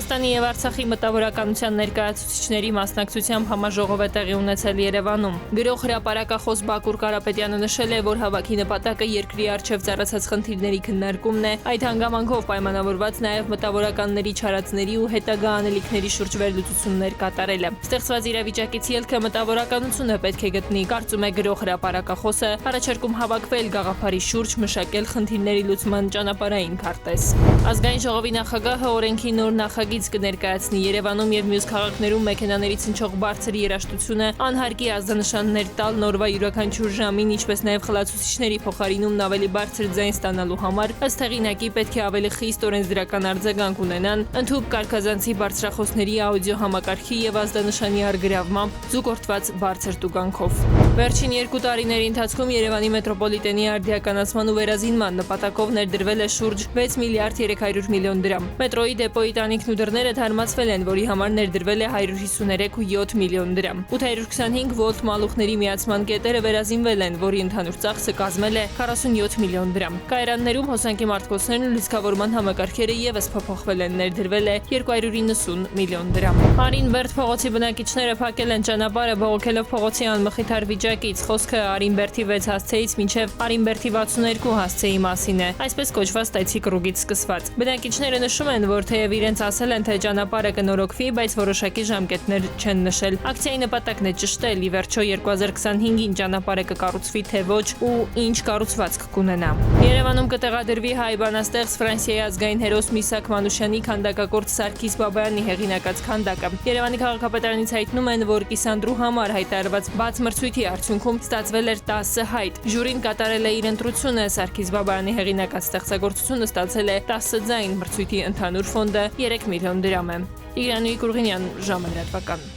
Հայաստանի և Արցախի մտավորականության ներկայացուցիչների մասնակցությամբ համաժողով է տեղի ունեցել Երևանում։ Գրող հրապարակախոս Բակուր Կարապետյանը նշել է, որ հավաքի նպատակը երկրի առջև ծառացած խնդիրների քննարկումն է, այդ հանգամանքով պայմանավորված նաև մտավորականների չարածների ու հետագա անելիքների շուրջ վերլուծություններ կատարելը։ Ստեղծված իրավիճակից ելքը մտավորականությունը պետք է գտնի, կարծում է գրող հրապարակախոսը, առաջարկում հավաքվել գաղափարի շուրջ, մշակել խնդիրների լուծման ճանապարհային քարտեզ։ Ազգային ժողովի նախագահը օրենքի նոր նախագիծ կներկայացնի Երևանում և մյուս քաղաքներում մեքենաներից հնչող բարձր երաժշտությունը անհարկի ազդանշաններ տալ նորվա յուրաքանչյուր ժամին, ինչպես նաև խլացուցիչների փոխարինում ավելի բարձր ձայն ստանալու համար ըստ հեղինակի պետք է ավելի խիստ օրենսդրական արձագանք ունենան, ընդհուպ կարգազանցի բարձրախոսների աուդիո համակարգի և ազդանշանի առգրավմամբ զուգորդված բարձր տուգանքով։ Վերջին 2 տարիների ընթացքում Երևանի մետրոպոլիտենի արդիականացման ու վերազինման նպատակով ներդրվել է շուրջ 6 միլիարդ 300 միլիոն դրամ։ Մետրոյի դեպոյի տանիքն ու դռները թարմացվել են, որի համար ներդրվել է 153.7 միլիոն դրամ։ 825 վոլտ մալուխների միացման կետերը վերազինվել են, որի ընդհանուր ծախսը կազմել է 47 միլիոն դրամ։ Կայարաններում հոսանքի մարտկոցներն ու լիցքավորման համակարգերը ևս փոփոխվել են, ներդրվել է 290 միլիոն դրամ։ Արինբերդ փողոցի բնակիչները փակել են ճանապարհը բողոքելով փողոցի անմխիթար վիճակից։ Խոսքը Արինբերդի 6 հասցեից մինչև Արինբերդի 62 հասցեի մասին է, այսպես կոչված տայցի կռուգից սկսված։ Բնակիչները նշում են, որ թեև իրենց ասել են, թե ճանապարհը կնորոգվի, բայց որոշակի ժամկետներ չեն նշել։ Ակցիայի նպատակն է ճշտել, ի վերջո 2025-ին ճանապարհը կկառուցվի, թե ոչ ու ինչ կառուցվածք կունենա։ Երևանում կտեղադրվի հայ բանաստեղծ Ֆրանսիայի ազգային հերոս Միսակ Մանուշյանի քանդակագործ Սարգիս Բաբայանի հեղինակած քանդակը։ Երևանի քաղաքապետարանից հայտնում են, որ կիսանդրու համար հայտարարված բաց մրցույթի արդյունքում ստացվել էր 10 հայտ։ Ժյուրին կատարել է իր ընտրությունը, Սարգիս Բաբայանի հեղինակած ստեղծագործությունը ստացել է 10 ձայն, մրցույթի ընդհանուր ֆոնդը 3 միլիոն դրամ է։ Իրանուհի Կուրղինյան, ժամը լրատվական։